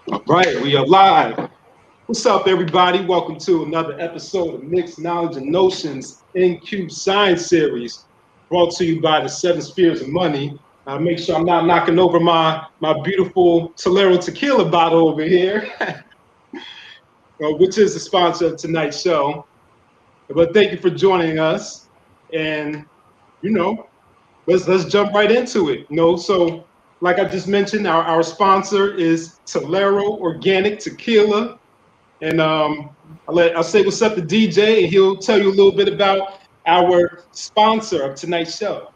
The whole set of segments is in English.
All right, we are live. What's up, everybody? Welcome to another episode of Mixed Knowledge and Notions NQ Science Series, brought to you by the Seven Spheres of Money. Make sure I'm not knocking over my beautiful Tolero tequila bottle over here, which is the sponsor of tonight's show. But thank you for joining us, and let's jump right into it. So like I just mentioned, our sponsor is Tolero Organic Tequila. And I'll say what's up to DJ, and he'll tell you a little bit about our sponsor of tonight's show.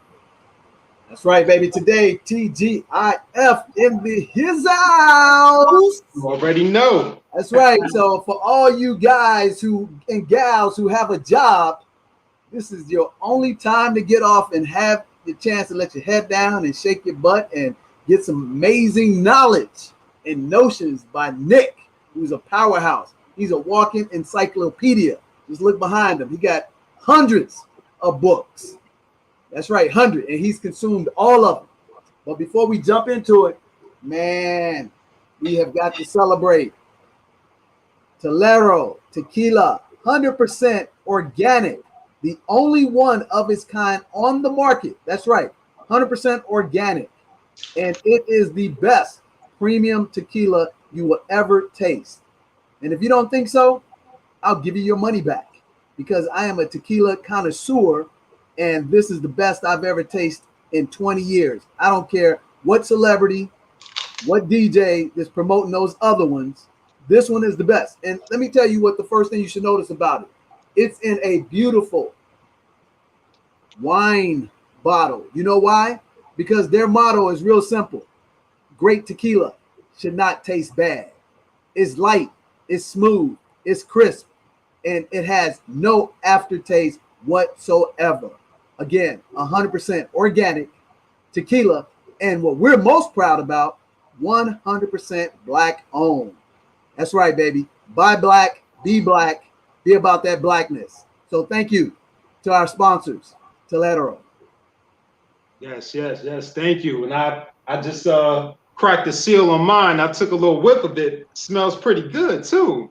That's right, baby. Today, TGIF in the his house. You already know. That's right. So for all you guys and gals who have a job, this is your only time to get off and have the chance to let your head down and shake your butt and get some amazing knowledge and notions by Nick, who's a powerhouse. He's a walking encyclopedia. Just look behind him. He got hundreds of books. That's right, 100. And he's consumed all of them. But before we jump into it, man, we have got to celebrate Tolero Tequila, 100% organic, the only one of its kind on the market. That's right, 100% organic. And it is the best premium tequila you will ever taste. And if you don't think so, I'll give you your money back, because I am a tequila connoisseur, and this is the best I've ever tasted in 20 years. I don't care what celebrity, what DJ is promoting those other ones. This one is the best. And let me tell you what the first thing you should notice about it. It's in a beautiful wine bottle. You know why? Because their motto is real simple. Great tequila should not taste bad. It's light, it's smooth, it's crisp, and it has no aftertaste whatsoever. Again, 100% organic tequila, and what we're most proud about, 100% black owned. That's right, baby. Buy black, be about that blackness. So thank you to our sponsors, Tolero. Yes. Thank you. And I just cracked the seal on mine. I took a little whiff of it. Smells pretty good too.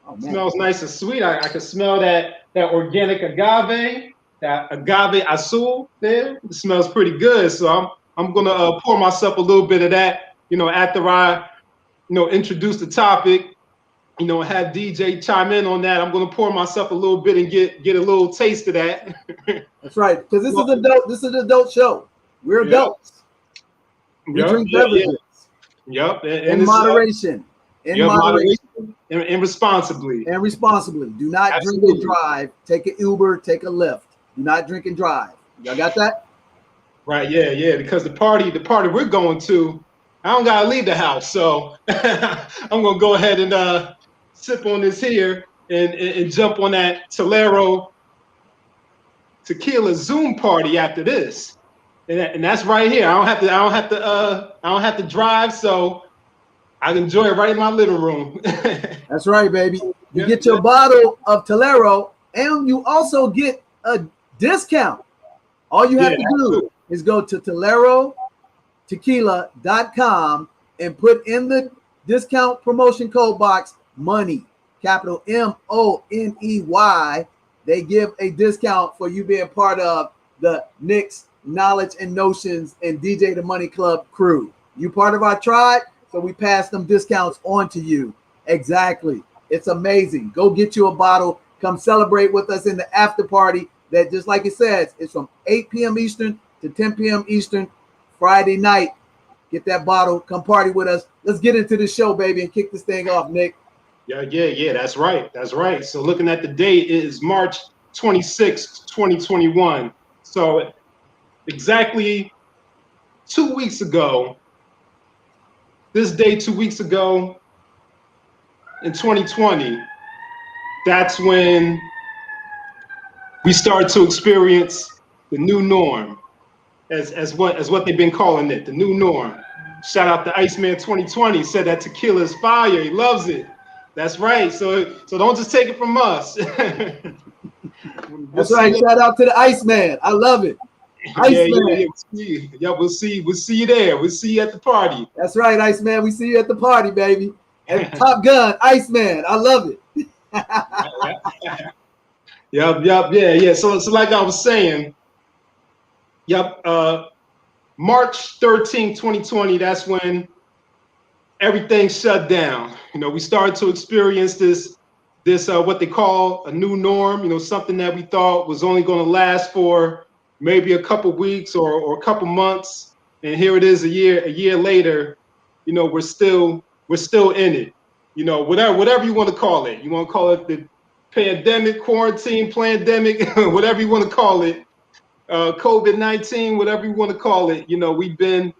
Oh, man. Smells nice and sweet. I can smell that organic agave, that agave azul there. It smells pretty good. So I'm gonna pour myself a little bit of that, after I, introduce the topic, have DJ chime in on that. I'm gonna pour myself a little bit and get a little taste of that. That's right, because this is an adult show. We're adults. We drink beverages. Yep. In moderation. Moderation. And responsibly. Do not drink and drive. Take an Uber, take a Lyft. Do not drink and drive. Y'all got that? Right, yeah. Because the party we're going to, I don't gotta leave the house. So I'm gonna go ahead and sip on this here and jump on that Tolero Tequila Zoom party after this. And that's right here. I don't have to drive, so I can enjoy it right in my living room. That's right, baby. You get your bottle of Tolero, and you also get a discount. All you have to do is go to ToleroTequila.com and put in the discount promotion code box MONEY, capital MONEY. They give a discount for you being part of the Knicks Knowledge and Notions and DJ the Money Club crew. You part of our tribe, so we pass them discounts on to you. Exactly. It's amazing. Go get you a bottle. Come celebrate with us in the after party that, just like it says, it's from 8 p.m. Eastern to 10 p.m. Eastern Friday night. Get that bottle. Come party with us. Let's get into the show, baby, and kick this thing off, Nick. Yeah. That's right. So looking at the date, it is March 26, 2021. So exactly 2 weeks ago, this day 2 weeks ago in 2020, that's when we started to experience the new norm, as what they've been calling it, the new norm. Shout out to Iceman 2020, said that tequila is fire. He loves it. That's right. So don't just take it from us. That's right. Shout out to the Iceman. I love it. Iceman. Yeah, we'll see you there. We'll see you at the party. That's right, Iceman. We see you at the party, baby. Hey, Top Gun, Iceman, I love it. Yep, yeah. So like I was saying, yep, March 13th, 2020, that's when everything shut down. We started to experience this what they call a new norm, something that we thought was only going to last for maybe a couple weeks or a couple months. And here it is a year later, we're still in it. Whatever you want to call it. You want to call it the pandemic, quarantine, pandemic, whatever you want to call it. COVID-19, whatever you want to call it. We've been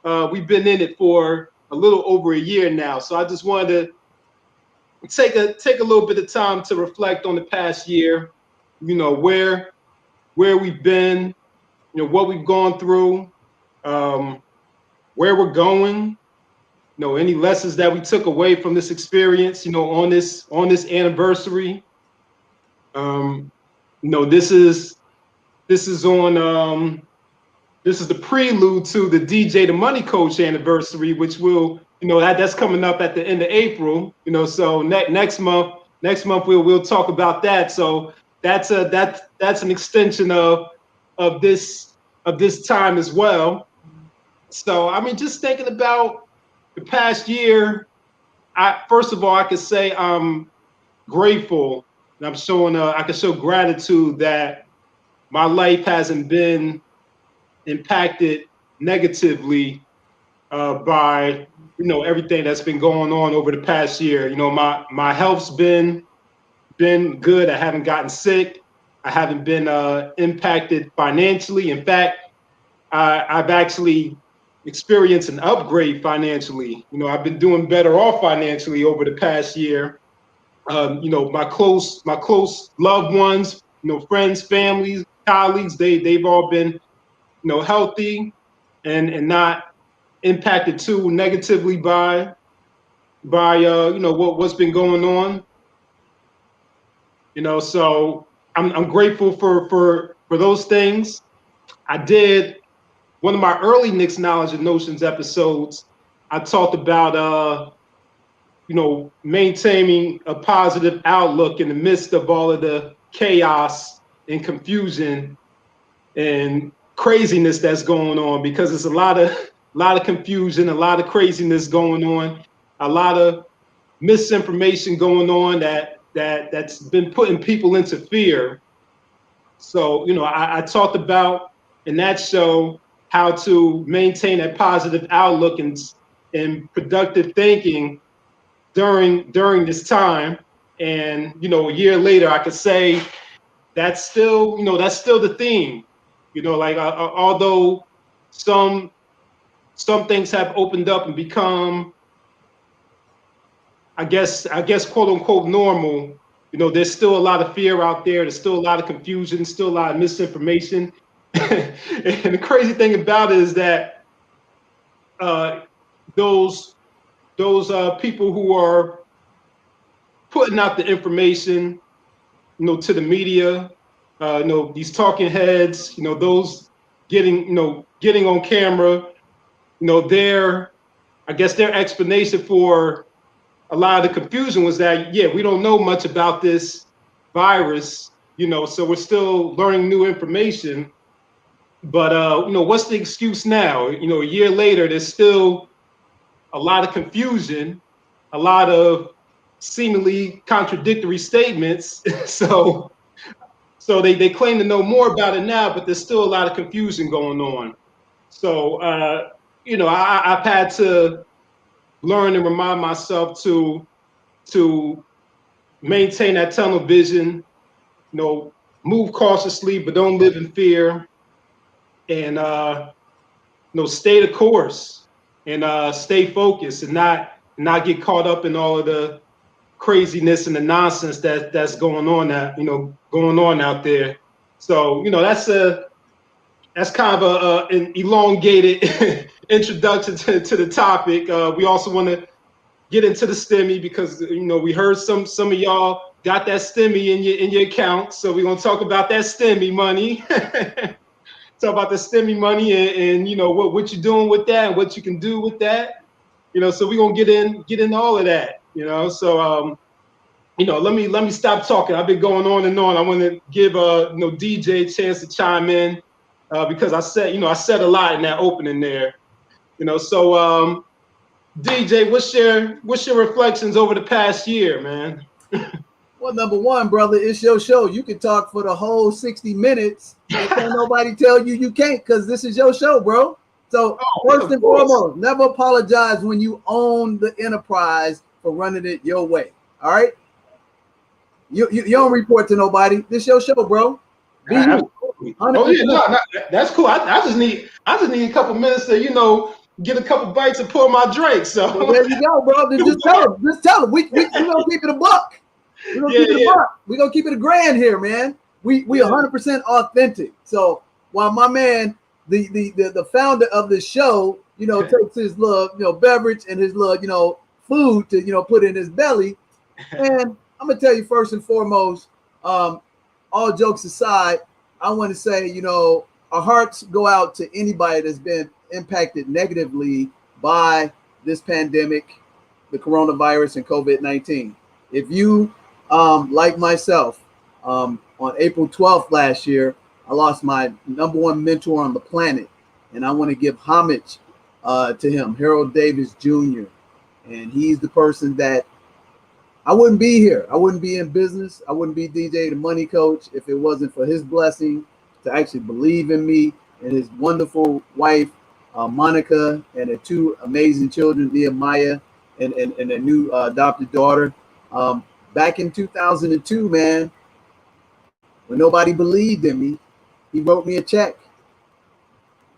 in it for a little over a year now. So I just wanted to take a little bit of time to reflect on the past year, where we've been, what we've gone through, where we're going, any lessons that we took away from this experience, on this anniversary. This is the prelude to the DJ the Money Coach anniversary, which will, that's coming up at the end of April. So next month we'll talk about that. So that's an extension of this time as well. So I mean, just thinking about the past year, first of all, I could say I'm grateful, and I can show gratitude that my life hasn't been impacted negatively by everything that's been going on over the past year. My health's been good. I haven't gotten sick. I haven't been impacted financially. In fact, I've actually experienced an upgrade financially. I've been doing better off financially over the past year. My close loved ones, friends, families, colleagues, they've all been healthy and not impacted too negatively by what's been going on. So I'm grateful for those things. I did one of my early Nick's Knowledge and Notions episodes. I talked about maintaining a positive outlook in the midst of all of the chaos and confusion and craziness that's going on, because it's a lot of confusion, a lot of craziness going on, a lot of misinformation going on that's been putting people into fear. So I talked about in that show how to maintain a positive outlook and productive thinking during this time. And a year later, I could say that's still the theme. Although some things have opened up and become, I guess quote unquote normal, there's still a lot of fear out there. There's still a lot of confusion, still a lot of misinformation. And the crazy thing about it is that those people who are putting out the information, to the media, these talking heads, those getting on camera, their explanation for a lot of the confusion was that, we don't know much about this virus, so we're still learning new information. But what's the excuse now? A year later, there's still a lot of confusion, a lot of seemingly contradictory statements. So they claim to know more about it now, but there's still a lot of confusion going on. So I've had to learn and remind myself to maintain that tunnel vision, move cautiously, but don't live in fear, and stay the course and stay focused and not get caught up in all of the craziness and the nonsense that's going on out there. So that's kind of an elongated introduction to the topic. We also want to get into the Stimmy because we heard some of y'all got that Stimmy in your account, so we're gonna talk about that Stimmy money. Talk about the Stimmy money and what you're doing with that and what you can do with that. So we're gonna get into all of that. So let me stop talking. I've been going on and on. I want to give DJ a chance to chime in because I said a lot in that opening there. So DJ, what's your reflections over the past year, man? Well, number one, brother, it's your show. You can talk for the whole 60 minutes and can't nobody tell you can't, because this is your show, bro. So first and foremost, never apologize when you own the enterprise for running it your way. All right? You don't report to nobody. This your show, bro. Be you. 100%. Oh yeah, no, that's cool. I just need a couple minutes to get a couple bites and pour my drink. So well, there you go, bro. Then just tell them. We gonna keep it a buck. We're gonna keep it a buck. We're gonna keep it a grand here, man. We 100% authentic. So while my man, the founder of the show, takes his little beverage and his little food to put in his belly, and I'm gonna tell you first and foremost, all jokes aside, I want to say our hearts go out to anybody that's been impacted negatively by this pandemic, the coronavirus and COVID-19. If you like myself, on April 12th last year, I lost my number one mentor on the planet, and I want to give homage to him, Harold Davis Jr. And he's the person that I wouldn't be here. I wouldn't be in business. I wouldn't be DJ the Money Coach if it wasn't for his blessing to actually believe in me, and his wonderful wife, Monica, and their two amazing children, Nehemiah and a new adopted daughter. Back in 2002, man, when nobody believed in me, he wrote me a check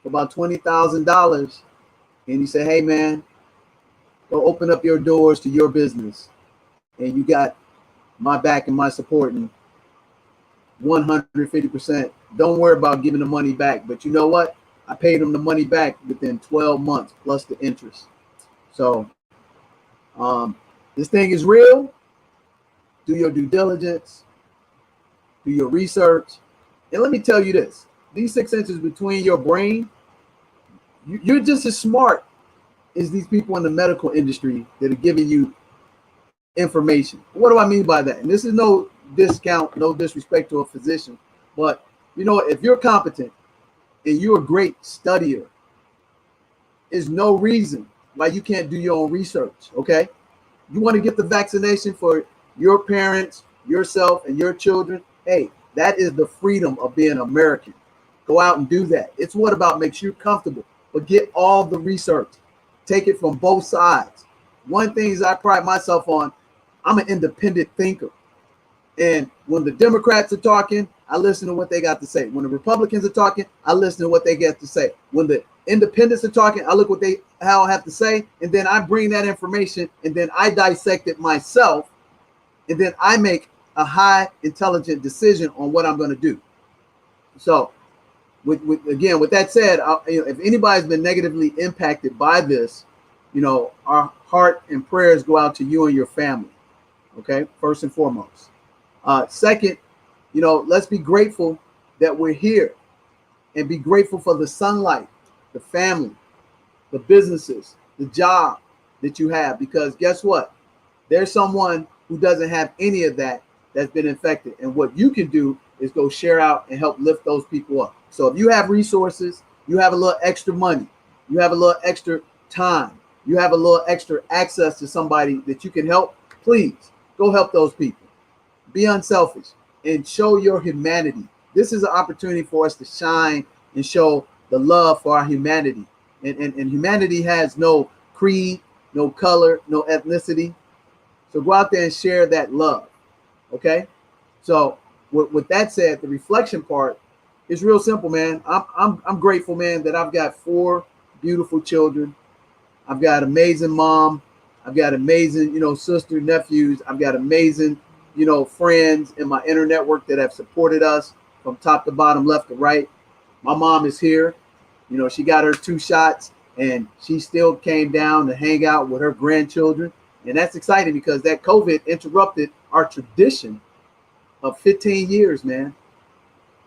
for about $20,000. And he said, hey, man, go open up your doors to your business. And you got my back and my support, and 150%. Don't worry about giving the money back. But you know what? I paid him the money back within 12 months plus the interest. So this thing is real. Do your due diligence, do your research. And let me tell you this, these 6 inches between your brain, you're just as smart as these people in the medical industry that are giving you information. What do I mean by that? And this is no discount, no disrespect to a physician, but if you're competent and you're a great studier, there's no reason why you can't do your own research, okay? You want to get the vaccination for your parents, yourself, and your children. Hey, that is the freedom of being American. Go out and do that. It's what about makes you comfortable, but get all the research. Take it from both sides. One thing is I pride myself on, I'm an independent thinker. And when the Democrats are talking, I listen to what they got to say. When the Republicans are talking, I listen to what they got to say. When the independents are talking, I look what they have to say, and then I bring that information, and then I dissect it myself, and then I make a high intelligent decision on what I'm going to do. So with that said, if anybody's been negatively impacted by this, our heart and prayers go out to you and your family. Okay, first and foremost. Second, let's be grateful that we're here, and be grateful for the sunlight, the family, the businesses, the job that you have, because guess what? There's someone who doesn't have any of that that's been infected. And what you can do is go share out and help lift those people up. So if you have resources, you have a little extra money, you have a little extra time, you have a little extra access to somebody that you can help, please go help those people. Be unselfish and show your humanity. This is an opportunity for us to shine and show the love for our humanity. And humanity has no creed, no color, no ethnicity. So go out there and share that love. Okay. So with that said, the reflection part is real simple, man. I'm grateful, man, that I've got 4 beautiful children. I've got amazing mom. I've got amazing, sister, nephews. I've got amazing, friends in my inner network that have supported us from top to bottom, left to right. My mom is here. She got her 2 shots, and she still came down to hang out with her grandchildren. And that's exciting because that COVID interrupted our tradition of 15 years, man.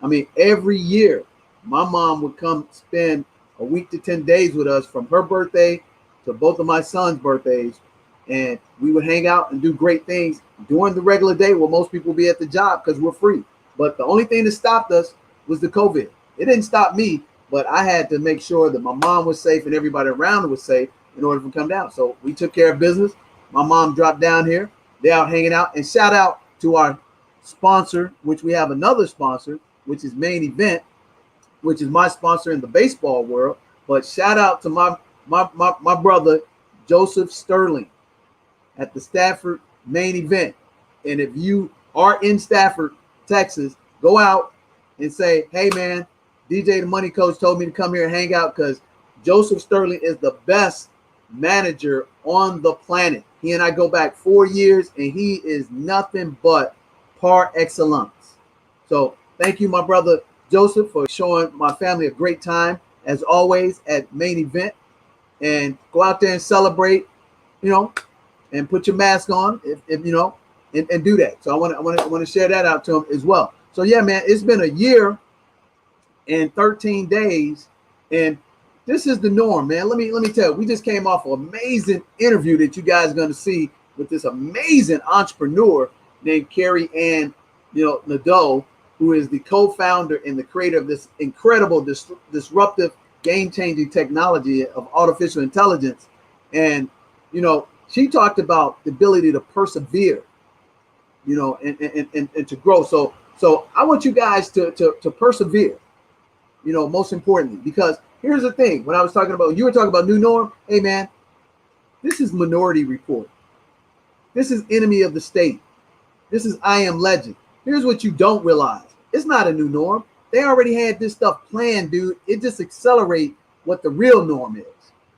I mean, every year, my mom would come spend a week to 10 days with us from her birthday to both of my sons' birthdays, and we would hang out and do great things during the regular day where most people be at the job because we're free. But the only thing that stopped us was the COVID. It didn't stop me, but I had to make sure that my mom was safe and everybody around her was safe in order to come down. So we took care of business. My mom dropped down here. They're out hanging out. And shout out to our sponsor, which we have another sponsor, which is Main Event, which is my sponsor in the baseball world. But shout out to my brother, Joseph Sterling, at the Stafford Main Event. And if you are in Stafford, Texas, go out and say, hey, man, DJ the Money Coach told me to come here and hang out because Joseph Sterling is the best manager on the planet. He and I go back 4 years, and he is nothing but par excellence. So thank you, my brother Joseph, for showing my family a great time, as always, at Main Event. And go out there and celebrate, and put your mask on, if and do that. So I want to share that out to him as well. So yeah, man, it's been a year and 13 days, and this is the norm, man. Let me tell you, we just came off an amazing interview that you guys are going to see with this amazing entrepreneur named Carrie Ann, Nadeau, who is the co-founder and the creator of this incredible disruptive, game-changing technology of artificial intelligence. And she talked about the ability to persevere, and to grow. So I want you guys to persevere, most importantly, because here's the thing. When I was talking about, you were talking about new norm. Hey, man, this is Minority Report. This is Enemy of the State. This is I Am Legend. Here's what you don't realize. It's not a new norm. They already had this stuff planned, dude. It just accelerates what the real norm is.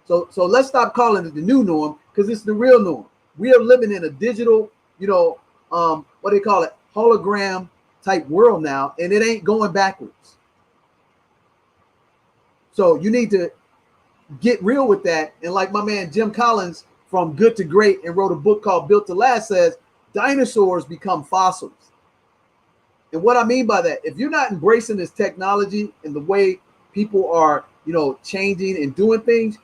So let's stop calling it the new norm, because it's the real norm. We are living in a digital, what they call it, hologram type world now, and it ain't going backwards. So you need to get real with that. And like my man Jim Collins from Good to Great and wrote a book called Built to Last says, dinosaurs become fossils. And what I mean by that, if you're not embracing this technology and the way people are, changing and doing things,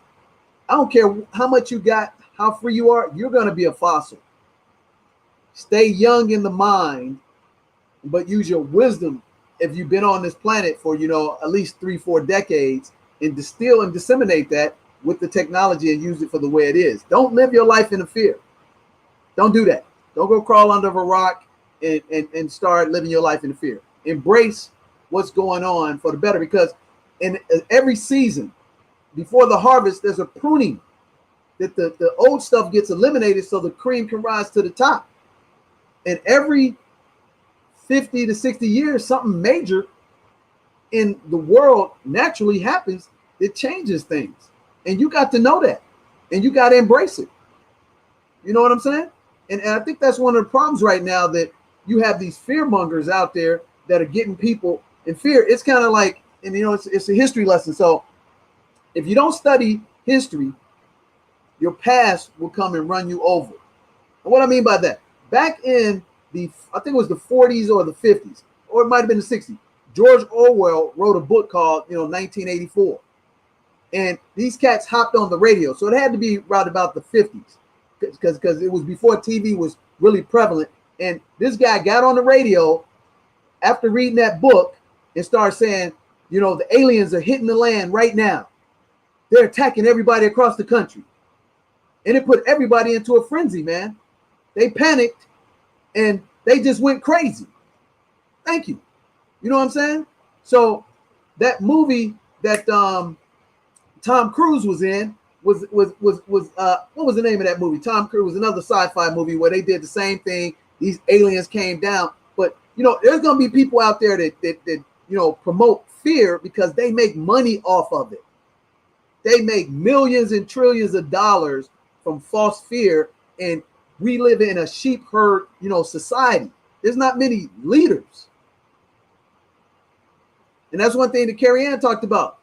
I don't care how much you got, how free you are, you're going to be a fossil. Stay young in the mind, but use your wisdom if you've been on this planet for, at least 3-4 decades, and distill and disseminate that with the technology and use it for the way it is. Don't live your life in fear. Don't do that. Don't go crawl under a rock and start living your life in fear. Embrace what's going on for the better, because in every season, before the harvest, there's a pruning that the old stuff gets eliminated so the cream can rise to the top. And every 50 to 60 years, something major in the world naturally happens that changes things. And you got to know that. And you got to embrace it. You know what I'm saying? And I think that's one of the problems right now, that you have these fear mongers out there that are getting people in fear. It's kind of like, and it's a history lesson. So if you don't study history, your past will come and run you over. And what I mean by that, back in I think it was the 40s or the 50s, or it might have been the 60s, George Orwell wrote a book called, 1984. And these cats hopped on the radio. So it had to be right about the 50s, because it was before TV was really prevalent. And this guy got on the radio after reading that book and started saying, the aliens are hitting the land right now. They're attacking everybody across the country. And it put everybody into a frenzy, man. They panicked and they just went crazy. Thank you. You know what I'm saying? So that movie that Tom Cruise was in was what was the name of that movie? Tom Cruise was another sci-fi movie where they did the same thing. These aliens came down, but there's gonna be people out there that promote fear because they make money off of it. They make millions and trillions of dollars from false fear, and we live in a sheep herd, society. There's not many leaders. And that's one thing that Carrie Ann talked about.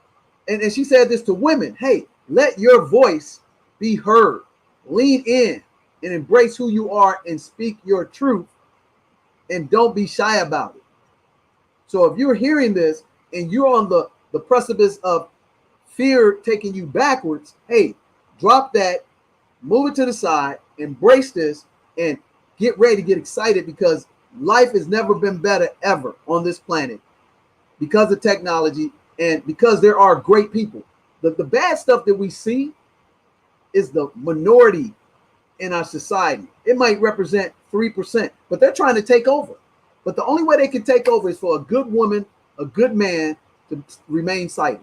And she said this to women. Hey, let your voice be heard. Lean in and embrace who you are and speak your truth, and don't be shy about it. So if you're hearing this and you're on the precipice of fear taking you backwards, hey, drop that, move it to the side, embrace this, and get ready to get excited because life has never been better ever on this planet because of technology and because there are great people. The bad stuff that we see is the minority in our society. It might represent 3%, but they're trying to take over. But the only way they can take over is for a good woman, a good man to remain silent.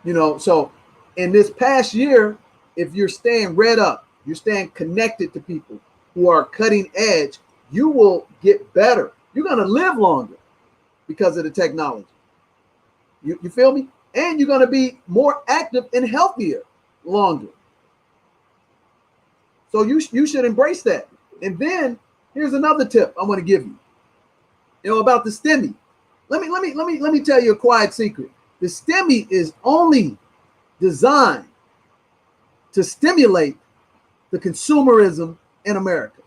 You know, so in this past year, if you're staying read up, you're staying connected to people who are cutting edge, you will get better. You're going to live longer because of the technology. You feel me? And you're going to be more active and healthier longer. So you should embrace that. And then here's another tip I want to give you. You know about the Stimmy. Let me tell you a quiet secret. The Stimmy is only designed to stimulate the consumerism in America.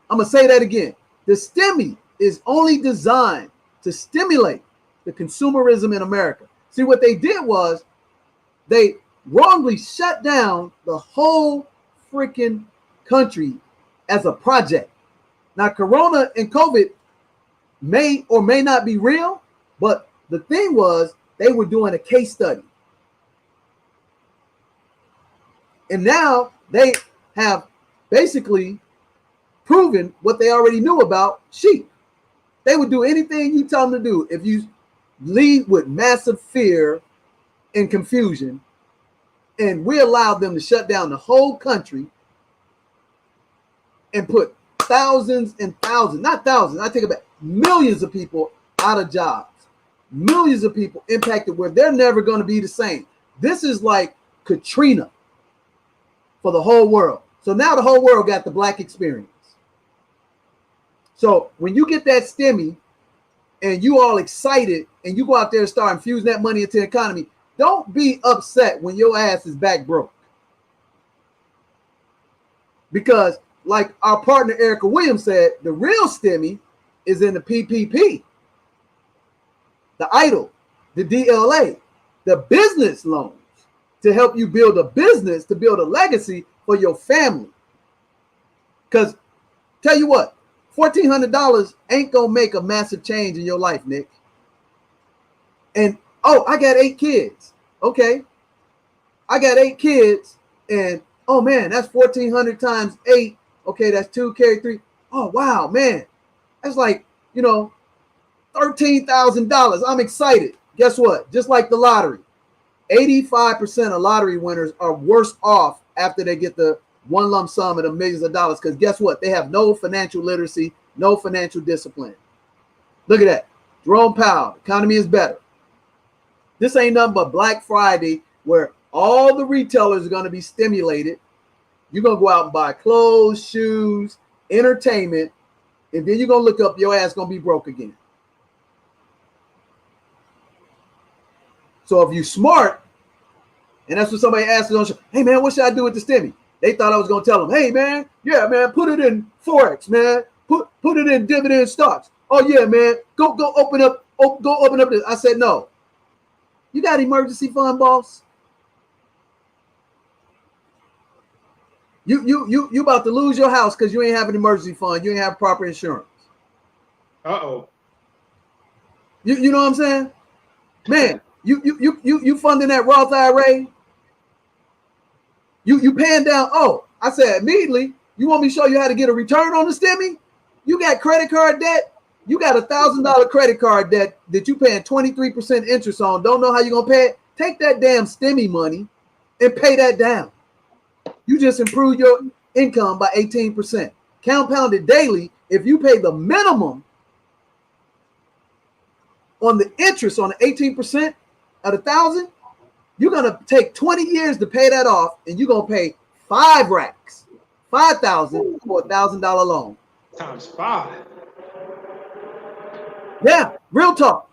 I'm gonna say that again. The Stimmy is only designed to stimulate the consumerism in America. See, what they did was they wrongly shut down the whole freaking country as a project. Now, Corona and COVID may or may not be real, but the thing was they were doing a case study. And now they have basically proven what they already knew about sheep. They would do anything you tell them to do. If you lead with massive fear and confusion, and we allowed them to shut down the whole country and put thousands and thousands, not thousands, I take it back, millions of people out of jobs, millions of people impacted where they're never going to be the same. This is like Katrina for the whole world. So now the whole world got the black experience. So when you get that Stimmy and you all excited and you go out there and start infusing that money into the economy, don't be upset when your ass is back broke. Because like our partner Erica Williams said, the real Stimmy is in the PPP, the EIDL, the DLA, the business loans to help you build a business, to build a legacy for your family. Because tell you what, $1,400 ain't gonna make a massive change in your life, Nick. And oh, I got 8 kids. Okay, I got 8 kids, and oh man, that's 1,400 times 8. Okay, that's 2 carry 3. Oh wow, man, that's like, you know, $13,000. I'm excited. Guess what? Just like the lottery, 85% of lottery winners are worse off after they get the one lump sum of the millions of dollars. Because guess what? They have no financial literacy, no financial discipline. Look at that. Jerome Powell, economy is better. This ain't nothing but Black Friday where all the retailers are going to be stimulated. You're going to go out and buy clothes, shoes, entertainment, and then you're going to look up, your ass going to be broke again. So if you're smart, and that's what somebody asked us on show, hey man, what should I do with the Stimmy? They thought I was going to tell them, hey man, yeah man, put it in Forex, man. Put it in dividend stocks. Oh yeah, man, go open up this. I said, no. You got emergency fund, boss? You about to lose your house because you ain't have an emergency fund. You ain't have proper insurance. Uh-oh. You know what I'm saying? Man, you funding that Roth IRA? You paying down. Oh, I said immediately, you want me to show you how to get a return on the Stimmy? You got credit card debt? You got $1,000 credit card debt that you paying 23% interest on. Don't know how you're going to pay it? Take that damn Stimmy money and pay that down. You just improved your income by 18%. Compounded daily, if you pay the minimum on the interest on the 18% of $1,000, you're going to take 20 years to pay that off, and you're going to pay 5 racks, $5,000 for a $1,000 loan. Times 5. Yeah, real talk.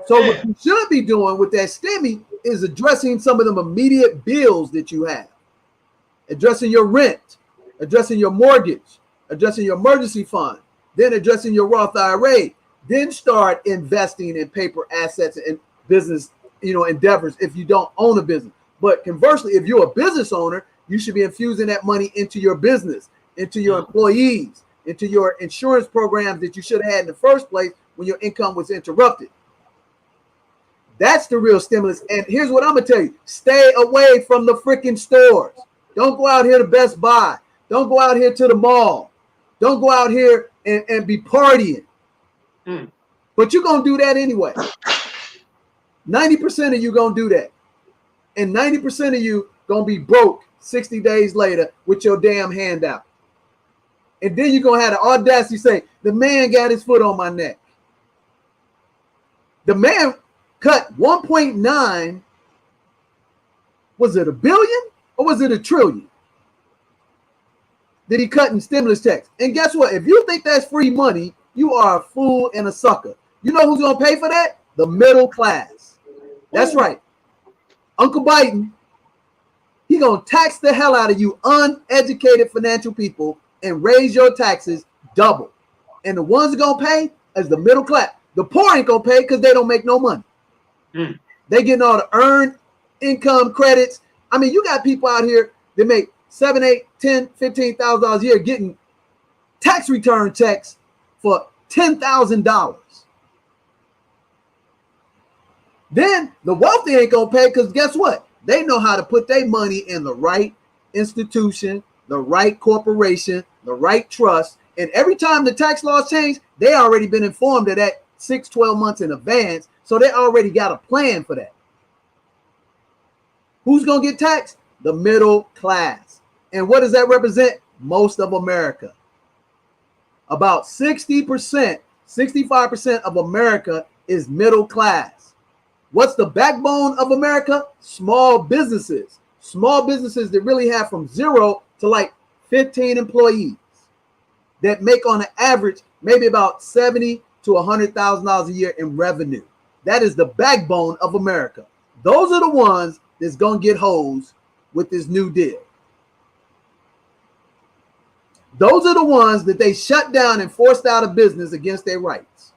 So what you should be doing with that Stimmy is addressing some of them immediate bills that you have. Addressing your rent, addressing your mortgage, addressing your emergency fund, then addressing your Roth IRA, then start investing in paper assets and business endeavors if you don't own a business. But conversely, if you're a business owner, you should be infusing that money into your business, into your employees, into your insurance programs that you should have had in the first place when your income was interrupted. That's the real stimulus. And here's what I'm gonna tell you: stay away from the freaking stores. Don't go out here to Best Buy. Don't go out here to the mall. Don't go out here and be partying. But you're gonna do that anyway. 90% of you gonna do that. And 90% of you gonna be broke 60 days later with your damn handout. And then you're gonna have the audacity to say, the man got his foot on my neck. The man cut 1.9, was it $1 billion or was it $1 trillion? That he cut in stimulus checks. And guess what? If you think that's free money, you are a fool and a sucker. You know who's gonna pay for that? The middle class. That's right. Uncle Biden, he gonna tax the hell out of you uneducated financial people and raise your taxes double. And the ones that gonna pay is the middle class. The poor ain't gonna pay because they don't make no money. They getting all the earned income credits. I mean, you got people out here that make $7, $8, $10, $15,000 a year getting tax return checks for $10,000. Then the wealthy ain't gonna pay because guess what? They know how to put their money in the right institution, the right corporation, the right trust. And every time the tax laws change, they already been informed of that 6-12 months in advance. So they already got a plan for that. Who's gonna get taxed? The middle class. And what does that represent? Most of America. About 60%, 65% of America is middle class. What's the backbone of America? Small businesses. Small businesses that really have from 0 to like 15 employees that make on an average maybe about $70,000 to $100,000 a year in revenue. That is the backbone of America. Those are the ones that's gonna get hosed with this new deal. Those are the ones that they shut down and forced out of business against their rights.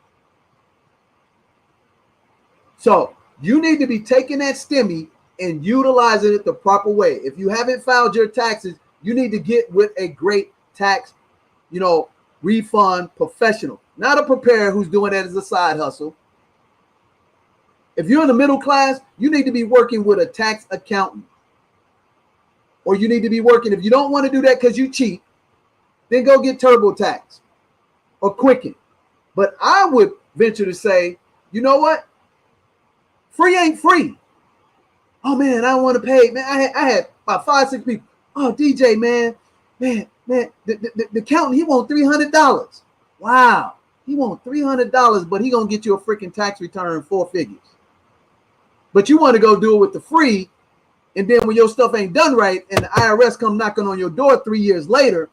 So you need to be taking that Stimmy and utilizing it the proper way. If you haven't filed your taxes, you need to get with a great tax, refund professional, not a preparer who's doing that as a side hustle. If you're in the middle class, you need to be working with a tax accountant. Or you need to be working, if you don't want to do that because you cheat, then go get TurboTax or Quicken. But I would venture to say, you know what? Free ain't free. Oh man, I don't want to pay. Man, I had about 5-6 people. Oh, DJ, man, the accountant, he want $300. Wow, he want $300, but he gonna get you a freaking tax return 4 figures. But you want to go do it with the free, and then when your stuff ain't done right, and the IRS come knocking on your door 3 years later,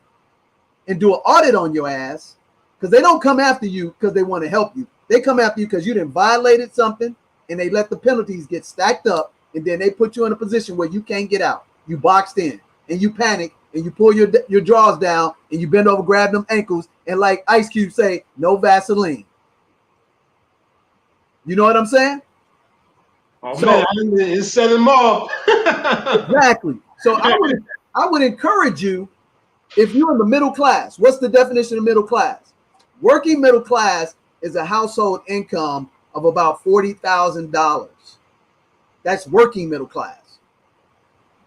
and do an audit on your ass, because they don't come after you because they want to help you. They come after you because you done violated something, and they let the penalties get stacked up, and then they put you in a position where you can't get out. You boxed in, and you panic, and you pull your drawers down, and you bend over, grab them ankles, and like Ice Cube say, no Vaseline. You know what I'm saying? Oh so, man, it set them off. Exactly. So I would encourage you, if you're in the middle class, what's the definition of middle class? Working middle class is a household income of about $40,000. That's working middle class.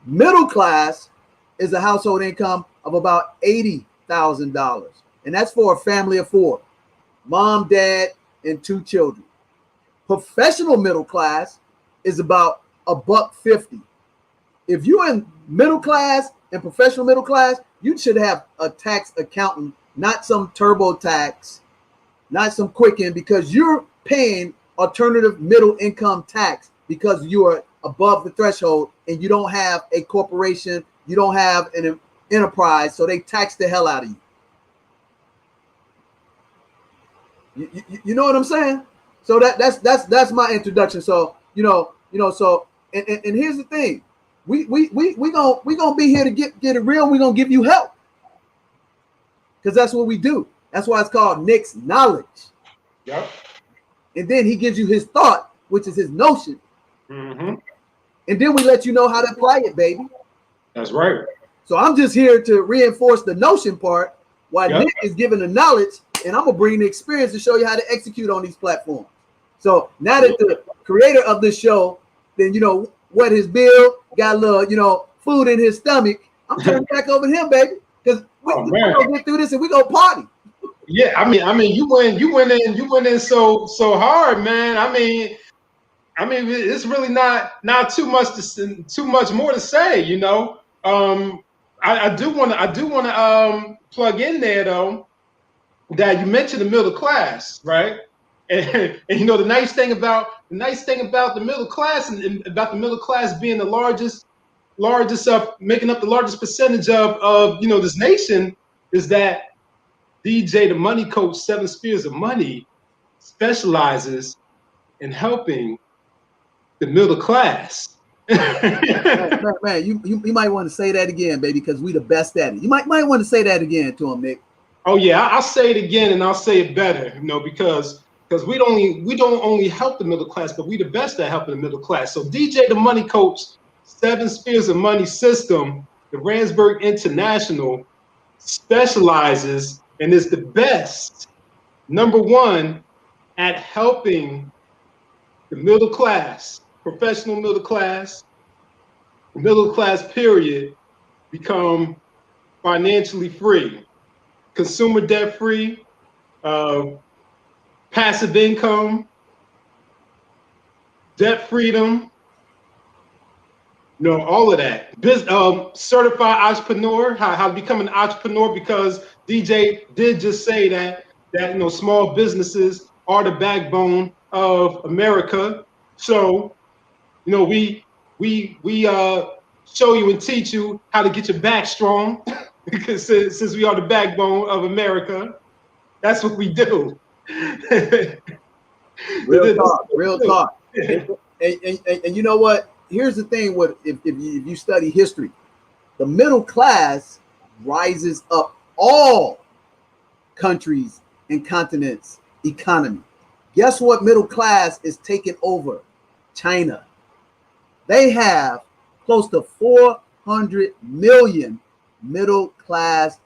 Middle class is a household income of about $80,000. And that's for a family of 4, mom, dad, and 2 children. Professional middle class is about $150. If you're in middle class and professional middle class, you should have a tax accountant, not some TurboTax, not some Quicken, because you're paying alternative middle income tax because you are above the threshold and you don't have a corporation, you don't have an enterprise, so they tax the hell out of you. You know what I'm saying? So that's my introduction. So so and here's the thing. We gonna be here to get it real. We're gonna give you help, because that's what we do. That's why it's called Nick's Knowledge. Yep. And then he gives you his thought, which is his notion, Mm-hmm. And then we let you know how to apply it, baby. That's right. So I'm just here to reinforce the notion part while Yep. Nick is giving the knowledge, and I'm going to bring the experience to show you how to execute on these platforms. So now that the creator of this show, then, wet his bill, got a little, food in his stomach, I'm turning back over to him, baby, because we're going to get through this and we're going to party. Yeah, I mean, you went in so hard, man. I mean, it's really not too much more to say, I do want to plug in there though that you mentioned the middle class, right? And the nice thing about the middle class and about the middle class being the largest making up the largest percentage of this nation is that DJ, the money coach, 7 Spheres of Money, specializes in helping the middle class. man, you might want to say that again, baby, because we the best at it. You might want to say that again to him, Nick. Oh yeah, I'll say it again and I'll say it better, because we don't only help the middle class, but we the best at helping the middle class. So DJ, the money coach, 7 Spheres of Money system, the Ransburg International, specializes and is the best, number one, at helping the middle class, professional middle class period, become financially free, consumer debt free, passive income, debt freedom, all of that. Certified entrepreneur, how to become an entrepreneur, because DJ did just say that small businesses are the backbone of America. So, we show you and teach you how to get your back strong, because since we are the backbone of America, that's what we do. Real talk. And you know what? Here's the thing: if you study history, the middle class rises up all countries and continents' economy. Guess what? Middle class is taking over China. They have close to 400 million middle class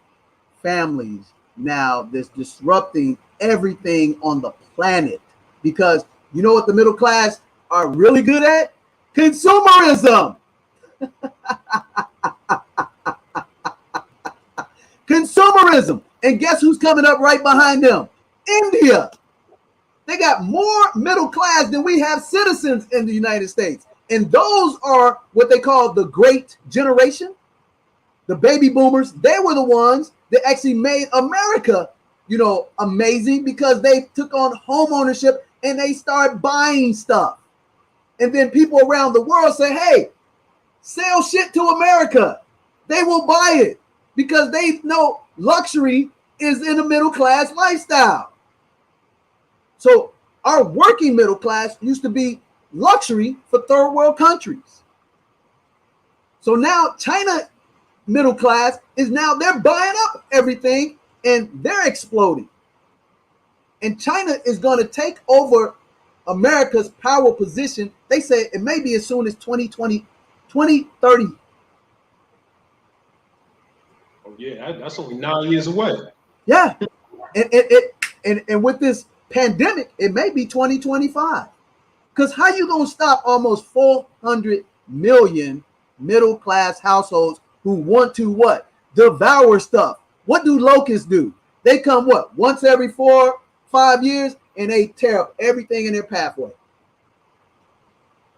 families now that's disrupting everything on the planet, because you know what the middle class are really good at? Consumerism. Consumerism. And guess who's coming up right behind them? India. They got more middle class than we have citizens in the United States. And those are what they call the great generation. The baby boomers, they were the ones that actually made America, amazing, because they took on home ownership and they started buying stuff. And then people around the world say, hey, sell shit to America. They will buy it because they know luxury is in a middle class lifestyle. So our working middle class used to be luxury for third world countries. So now China middle class is now, they're buying up everything and they're exploding. And China is going to take over America's power position. They say it may be as soon as 2020, 2030. Oh yeah, that's only 9 years away. Yeah. And with this pandemic, it may be 2025. Because how you going to stop almost 400 million middle class households who want to what? Devour stuff. What do locusts do? They come what? Once every 4-5 years, and they tear up everything in their pathway.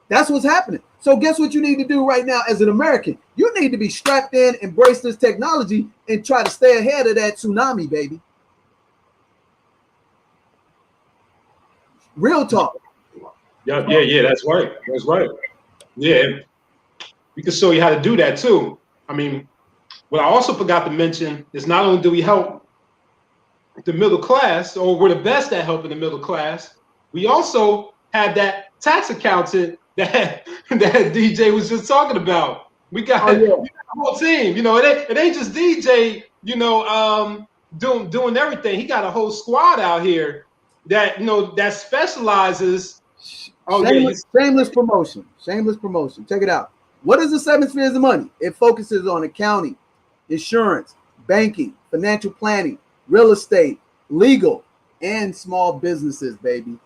That's what's happening. So guess what you need to do right now as an American? You need to be strapped in, embrace this technology, and try to stay ahead of that tsunami, baby. Real talk. Yeah, that's right. That's right. Yeah, we can show you how to do that too. I mean, what I also forgot to mention is not only do we help the middle class, or we're the best at helping the middle class, we also have that tax accountant that DJ was just talking about. We got a whole team. It ain't just DJ, doing everything. He got a whole squad out here that that specializes Oh, shameless promotion. Shameless promotion. Check it out. What is the 7 spheres of money? It focuses on accounting, insurance, banking, financial planning, real estate, legal, and small businesses, baby.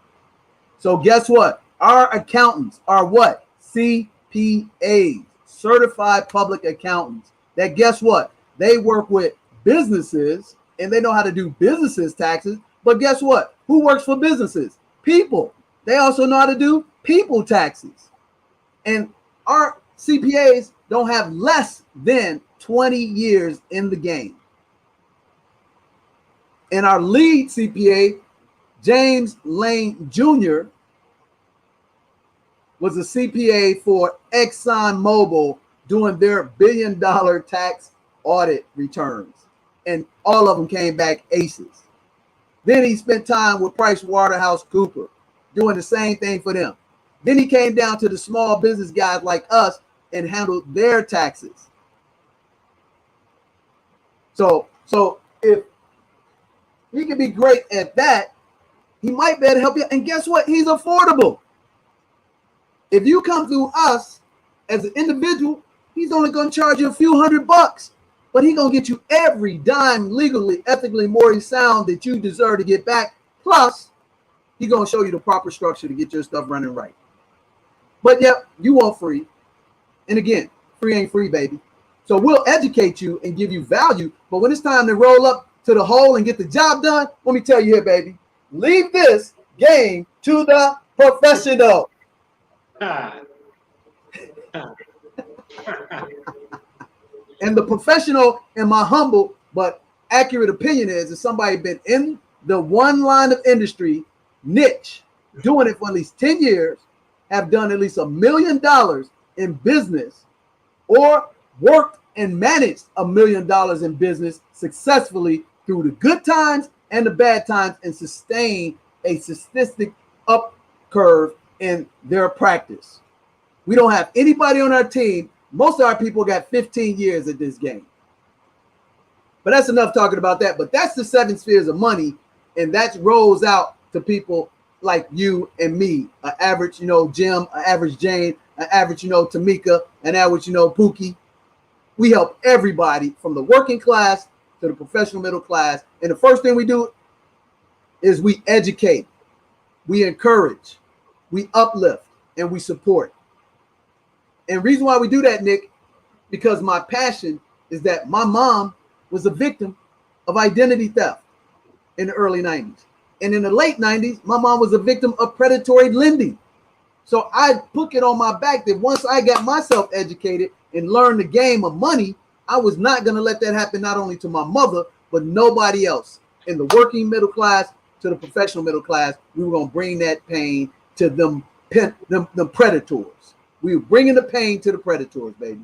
So guess what? Our accountants are what? CPAs, certified public accountants. That guess what? They work with businesses and they know how to do businesses taxes. But guess what? Who works for businesses? People. They also know how to do people taxes. And our CPAs don't have less than 20 years in the game. And our lead CPA, James Lane Jr., was a CPA for ExxonMobil doing their billion-dollar tax audit returns. And all of them came back aces. Then he spent time with PricewaterhouseCoopers doing the same thing for them. Then he came down to the small business guys like us and handled their taxes. So if he can be great at that, he might be able to help you. And guess what? He's affordable. If you come through us as an individual, he's only going to charge you a few $100, but he's going to get you every dime legally, ethically, morally sound that you deserve to get back. Plus, he's going to show you the proper structure to get your stuff running right. But yeah, you want free. And again, free ain't free, baby. So we'll educate you and give you value. But when it's time to roll up to the hole and get the job done, let me tell you here, baby, leave this game to the professional. And the professional, in my humble but accurate opinion, is somebody been in the one line of industry niche, doing it for at least 10 years, have done at least $1 million in business, or worked and managed $1 million in business successfully through the good times and the bad times, and sustain a statistic up curve in their practice. We don't have anybody on our team. Most of our people got 15 years at this game. But that's enough talking about that. But that's the 7 spheres of money, and that rolls out to people like you and me, an average, Jim, an average Jane, an average, Tamika, an average, Pookie. We help everybody from the working class to the professional middle class. And the first thing we do is we educate, we encourage, we uplift, and we support. And reason why we do that, Nick, because my passion is that my mom was a victim of identity theft in the early 90s. And in the late 90s, my mom was a victim of predatory lending. So I put it on my back that once I got myself educated and learned the game of money, I was not going to let that happen not only to my mother, but nobody else. In the working middle class to the professional middle class, we were going to bring that pain to them predators. We were bringing the pain to the predators, baby.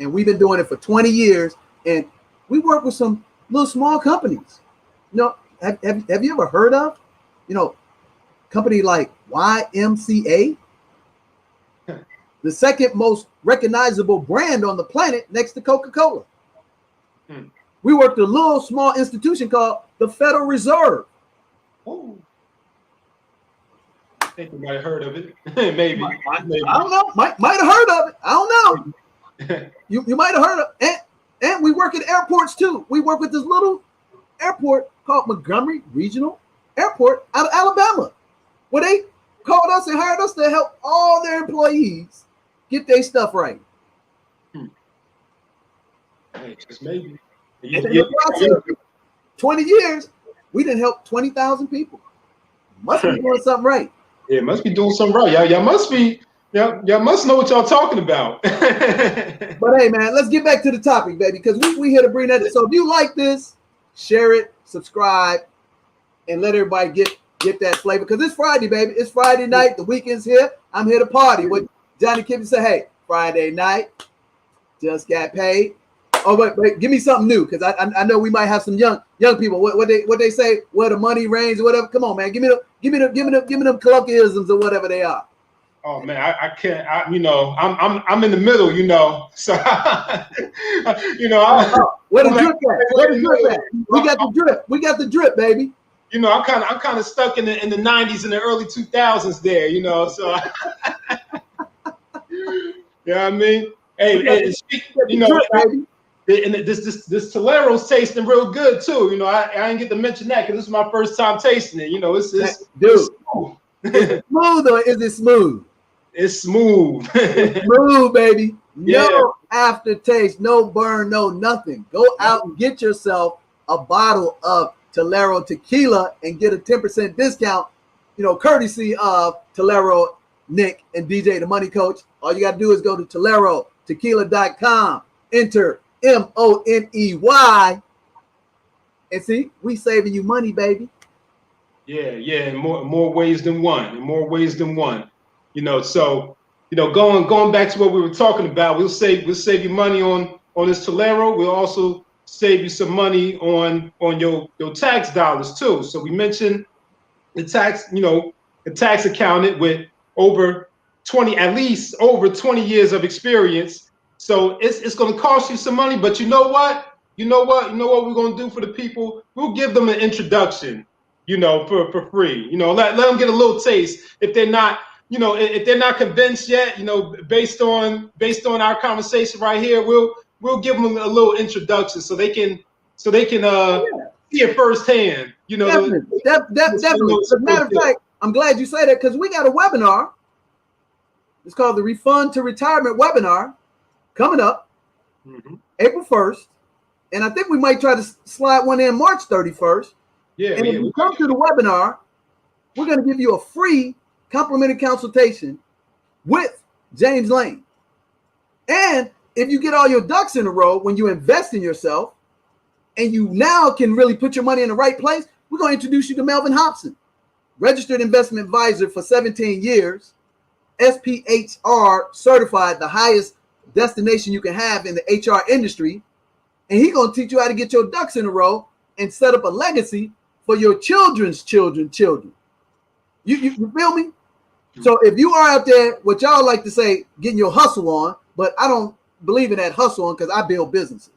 And we've been doing it for 20 years. And we work with some little small companies. Have you ever heard of, company like YMCA? The second most recognizable brand on the planet next to Coca-Cola. We worked a little small institution called the Federal Reserve. Oh. I think you might have heard of it. Maybe. I don't know. Might have heard of it. I don't know. You might have heard of it. And we work at airports too. We work with this little airport called Montgomery Regional Airport out of Alabama, where they called us and hired us to help all their employees get their stuff right. Hey, just maybe. And in the process of 20 years, we didn't help 20,000 people. Must be doing something right. Yeah, must be doing something right. Y'all must know what y'all talking about. But hey, man, let's get back to the topic, baby, because we here to bring that. So if you like this, share it, subscribe, and let everybody get that flavor. Because it's Friday, baby. It's Friday night. The weekend's here. I'm here to party. What Johnny Kippen said, hey, Friday night, just got paid. Oh, wait, give me something new, because I know we might have some young people. What they say, where the money reigns or whatever. Come on, man, give me them colloquialisms or whatever they are. Oh man, I can't. I'm in the middle, So where the drip at? Where the drip at? We got the drip. We got the drip, baby. You know, I'm kind of stuck in the 90s and the early 2000s there. You know, so you know what I mean. Hey, you know, and this Tolero's tasting real good too. You know, I didn't get to mention that because this is my first time tasting it. You know, it's smooth. Is it smooth or is it smooth? It's smooth. It's smooth, baby. No aftertaste, no burn, no nothing. Go out and get yourself a bottle of Tolero tequila and get a 10% discount, you know, courtesy of Tolero, Nick, and DJ the Money Coach. All you got to do is go to ToleroTequila.com, enter MONEY, and see, we saving you money, baby. Yeah, in more ways than one. You know, so going back to what we were talking about, we'll save you money on this Tolero. We'll also save you some money on your tax dollars too. So we mentioned the tax accountant with at least over 20 years of experience. So it's going to cost you some money, but you know what we're going to do for the people? We'll give them an introduction, you know, for free. You know, let them get a little taste if they're not, you know, if they're not convinced yet, you know, based on our conversation right here, we'll give them a little introduction so they can see it firsthand. You know, definitely. As a matter of fact, I'm glad you say that because we got a webinar. It's called the Refund to Retirement webinar coming up April 1st. And I think we might try to slide one in March 31st. Yeah. And if you come to the webinar, we're going to give you a free complimentary consultation with James Lane. And if you get all your ducks in a row when you invest in yourself and you now can really put your money in the right place, we're going to introduce you to Melvin Hobson, registered investment advisor for 17 years, SPHR certified, the highest destination you can have in the HR industry. And he's going to teach you how to get your ducks in a row and set up a legacy for your children's children. You feel me? So if you are out there, what y'all like to say, getting your hustle on, but I don't believe in that hustle on because I build businesses.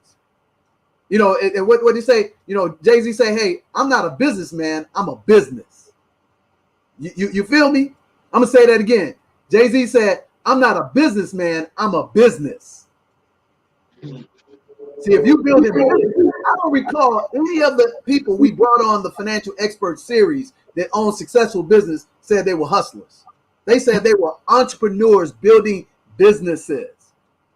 You know, and what do you say? You know, Jay-Z say, hey, I'm not a businessman, I'm a business. You feel me? I'm going to say that again. Jay-Z said, I'm not a businessman, I'm a business. See, if you build it, I don't recall any of the people we brought on the Financial Expert series that own successful business said they were hustlers. They said they were entrepreneurs building businesses.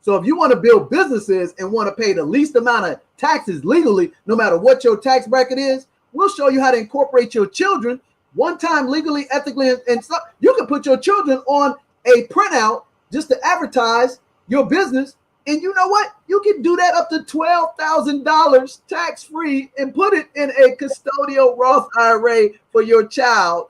So if you want to build businesses and want to pay the least amount of taxes legally, no matter what your tax bracket is, we'll show you how to incorporate your children one time legally, ethically, and stuff. You can put your children on a printout just to advertise your business. And you know what? You can do that up to $12,000 tax-free and put it in a custodial Roth IRA for your child.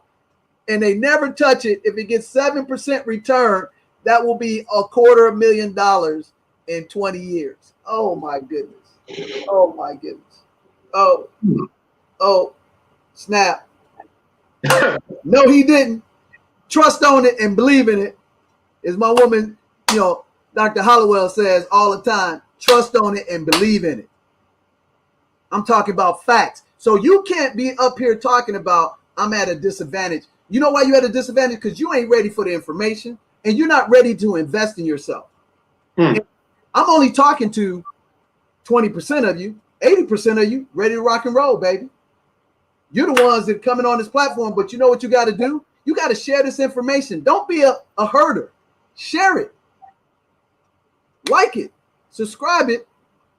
And they never touch it. If it gets 7% return, that will be $250,000 in 20 years. Oh my goodness. Oh my goodness. Oh, snap. No, he didn't. Trust on it and believe in it. As my woman, you know, Dr. Hollowell says all the time, trust on it and believe in it. I'm talking about facts. So you can't be up here talking about I'm at a disadvantage. You know why you're at a disadvantage? Because you ain't ready for the information and you're not ready to invest in yourself. I'm only talking to 20% of you, 80% of you ready to rock and roll, baby. You're the ones that are coming on this platform, but you know what you got to do? You got to share this information. Don't be a herder. Share it. Like it. Subscribe it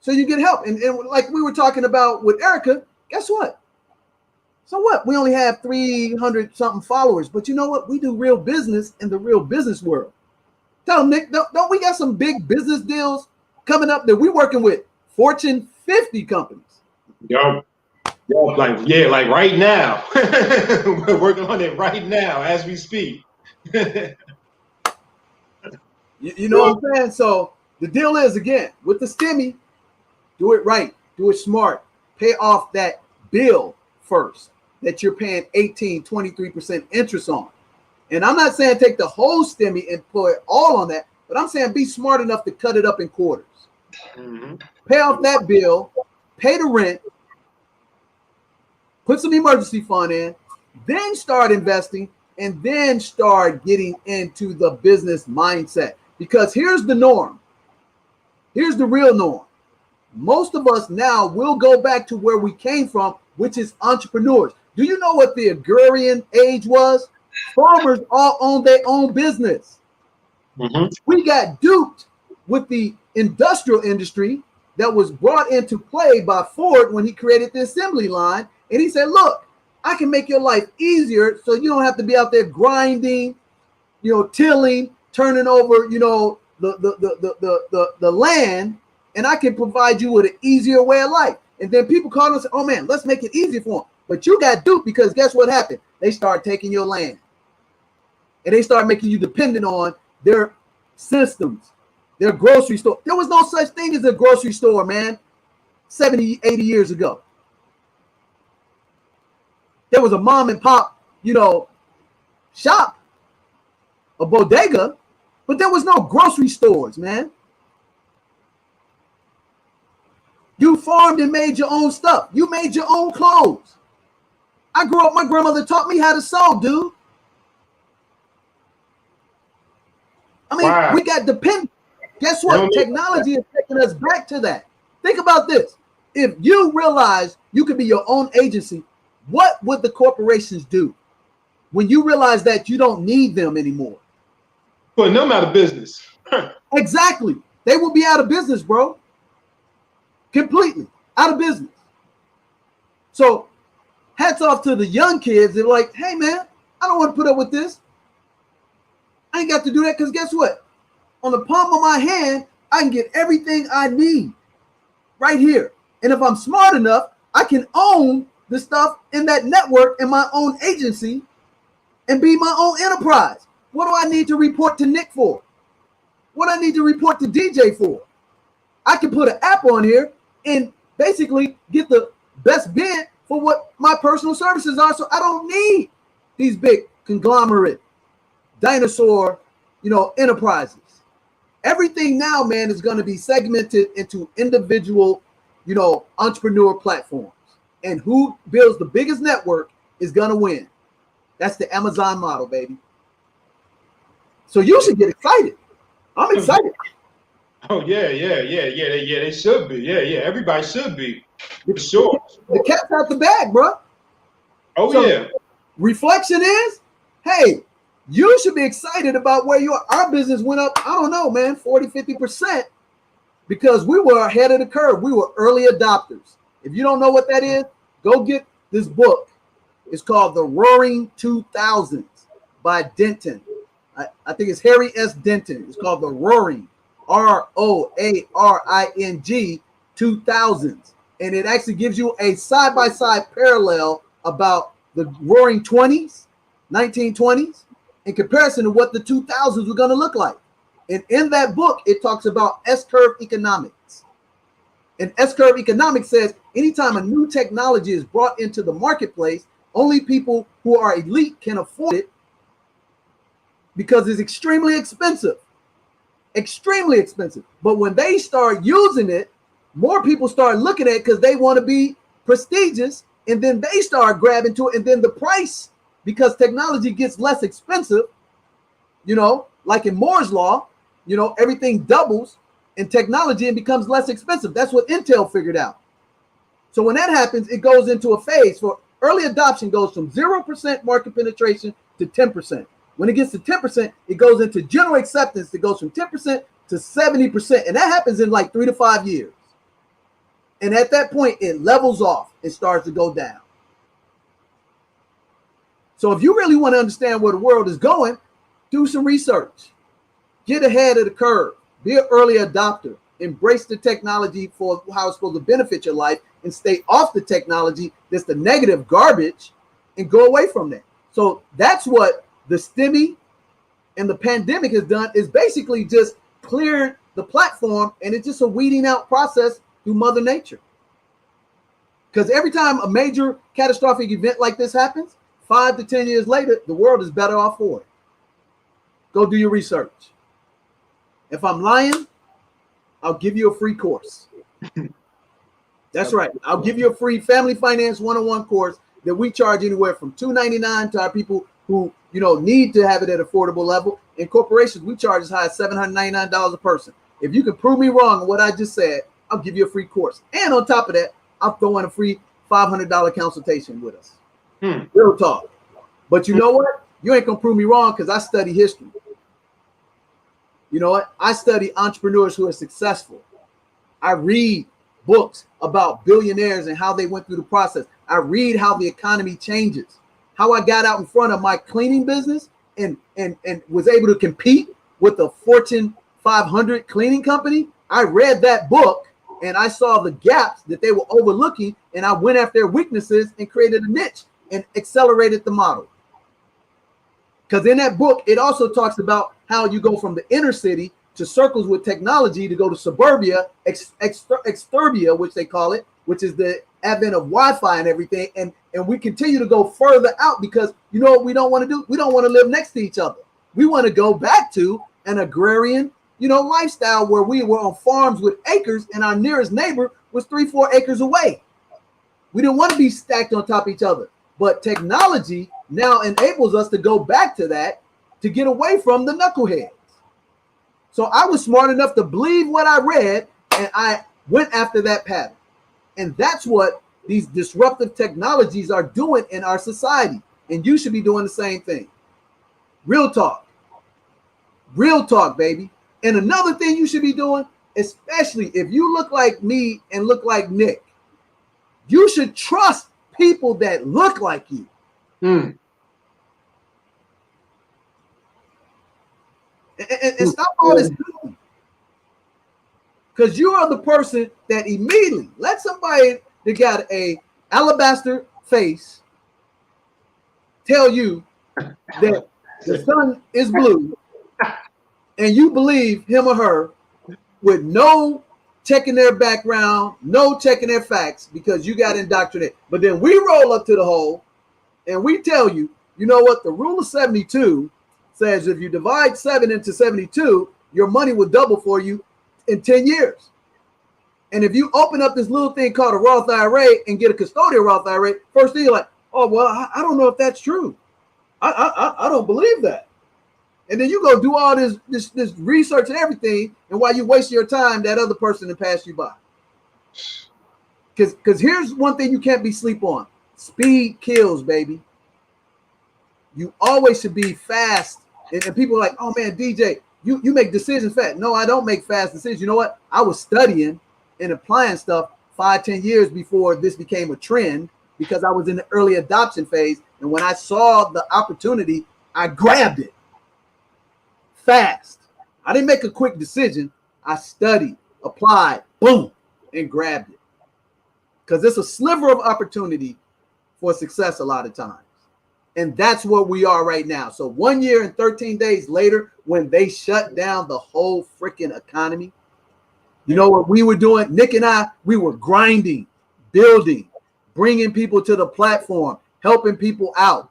so you get help. And like we were talking about with Erica, guess what? So what? We only have 300 something followers, but you know what? We do real business in the real business world. Tell them, Nick, don't we got some big business deals coming up that we're working with Fortune 50 companies? Like right now. We're working on it right now as we speak. You know what I'm saying? So the deal is, again, with the Stimmy, do it right, do it smart, pay off that bill first that you're paying 23% interest on. And I'm not saying take the whole Stimmy and put it all on that, but I'm saying be smart enough to cut it up in quarters. Pay off that bill, pay the rent, put some emergency fund in, then start investing, and then start getting into the business mindset. Because here's the norm. Here's the real norm. Most of us now will go back to where we came from, which is entrepreneurs. Do you know what the agrarian age was? Farmers all owned their own business. Mm-hmm. We got duped with the industrial industry that was brought into play by Ford when he created the assembly line. And he said, look, I can make your life easier so you don't have to be out there grinding, tilling, turning over, the land, and I can provide you with an easier way of life. And then people call and say, oh man, let's make it easy for them. But you got duped because guess what happened? They start taking your land. And they start making you dependent on their systems, their grocery store. There was no such thing as a grocery store, man, 70, 80 years ago. There was a mom and pop, shop, a bodega, but there was no grocery stores, man. You farmed and made your own stuff. You made your own clothes. I grew up, my grandmother taught me how to sew, dude. I mean, Wow. we got dependent. Guess what? Technology is taking us back to that. Think about this. If you realize you could be your own agency, what would the corporations do when you realize that you don't need them anymore? Putting them out of business. Exactly. They will be out of business, bro. Completely out of business. So hats off to the young kids. They're like, hey, man, I don't want to put up with this. I ain't got to do that because guess what? On the palm of my hand, I can get everything I need right here. And if I'm smart enough, I can own the stuff in that network in my own agency and be my own enterprise. What do I need to report to Nick for? What I need to report to DJ for? I can put an app on here and basically get the best bid for what my personal services are. So I don't need these big conglomerate dinosaur, enterprises. Everything now, man, is going to be segmented into individual, entrepreneur platforms. And who builds the biggest network is going to win. That's the Amazon model, baby. So you should get excited. I'm excited. Oh, yeah. They should be. Yeah. Everybody should be. For sure. The cat's out the bag, bro. Oh, so, yeah. Reflection is, hey, you should be excited about where you are. Our business went up, I don't know, man, 40, 50% because we were ahead of the curve. We were early adopters. If you don't know what that is, go get this book. It's called The Roaring 2000s by Denton. I think it's Harry S. Denton. It's called The Roaring, ROARING 2000s. And it actually gives you a side-by-side parallel about the Roaring 20s, 1920s, in comparison to what the 2000s were going to look like. And in that book, it talks about S-curve economics. And S-curve economics says anytime a new technology is brought into the marketplace, only people who are elite can afford it because it's extremely expensive. Extremely expensive. But when they start using it, more people start looking at it because they want to be prestigious, and then they start grabbing to it, and then the price, because technology gets less expensive, like in Moore's law, everything doubles in technology and becomes less expensive. That's what Intel figured out. So when that happens, it goes into a phase for early adoption goes from 0% market penetration to 10%. When it gets to 10%, it goes into general acceptance. It goes from 10% to 70%. And that happens in like 3 to 5 years. And at that point, it levels off and starts to go down. So if you really want to understand where the world is going, do some research. Get ahead of the curve. Be an early adopter. Embrace the technology for how it's supposed to benefit your life and stay off the technology that's the negative garbage and go away from that. So that's what the Stimmy and the pandemic has done, is basically just cleared the platform, and it's just a weeding out process through Mother Nature. Because every time a major catastrophic event like this happens, 5 to 10 years later, the world is better off for it. Go do your research. If I'm lying, I'll give you a free course. That's right. I'll give you a free Family Finance 101 course that we charge anywhere from $299 to our people who, you know, need to have it at affordable level. In corporations, we charge as high as $799 a person. If you can prove me wrong on what I just said, I'll give you a free course. And on top of that, I'll throw in a free $500 consultation with us. Real talk. But you know what? You ain't gonna prove me wrong because I study history. You know what? I study entrepreneurs who are successful. I read books about billionaires and how they went through the process. I read how the economy changes, how I got out in front of my cleaning business and was able to compete with a Fortune 500 cleaning company. I read that book and I saw the gaps that they were overlooking, and I went after their weaknesses and created a niche and accelerated the model. Because in that book, it also talks about how you go from the inner city to circles with technology to go to suburbia, exturbia, which they call it, which is the advent of Wi-Fi and everything. And we continue to go further out because you know what we don't want to do? We don't want to live next to each other. We want to go back to an agrarian, you know, lifestyle where we were on farms with acres and our nearest neighbor was 3-4 acres away. We didn't want to be stacked on top of each other. But technology now enables us to go back to that, to get away from the knuckleheads. So I was smart enough to believe what I read, and I went after that pattern. And that's what these disruptive technologies are doing in our society. And you should be doing the same thing. Real talk. Real talk, baby. And another thing you should be doing, especially if you look like me and look like Nick, you should trust people that look like you. And stop all this, because you are the person that immediately let somebody that got a alabaster face tell you that the sun is blue, and you believe him or her with no checking their background, no checking their facts, because you got indoctrinated. But then we roll up to the hole and we tell you, you know what? The rule of 72 says if you divide 7 into 72, your money will double for you in 10 years. And if you open up this little thing called a Roth IRA and get a custodial Roth IRA, first thing you're like, oh, well, I don't know if that's true. I don't believe that. And then you go do all this research and everything, and while you waste your time, that other person will pass you by. Because here's one thing you can't be sleep on. Speed kills, baby. You always should be fast. And people are like, oh man, DJ, you make decisions fast. No, I don't make fast decisions. You know what? I was studying and applying stuff 5-10 years before this became a trend, because I was in the early adoption phase. And when I saw the opportunity, I grabbed it fast. I didn't make a quick decision. I studied, applied, boom, and grabbed it. Because it's a sliver of opportunity for success a lot of times. And that's what we are right now. So 1 year and 13 days later, when they shut down the whole freaking economy, you know what we were doing? Nick and I, we were grinding, building, bringing people to the platform, helping people out,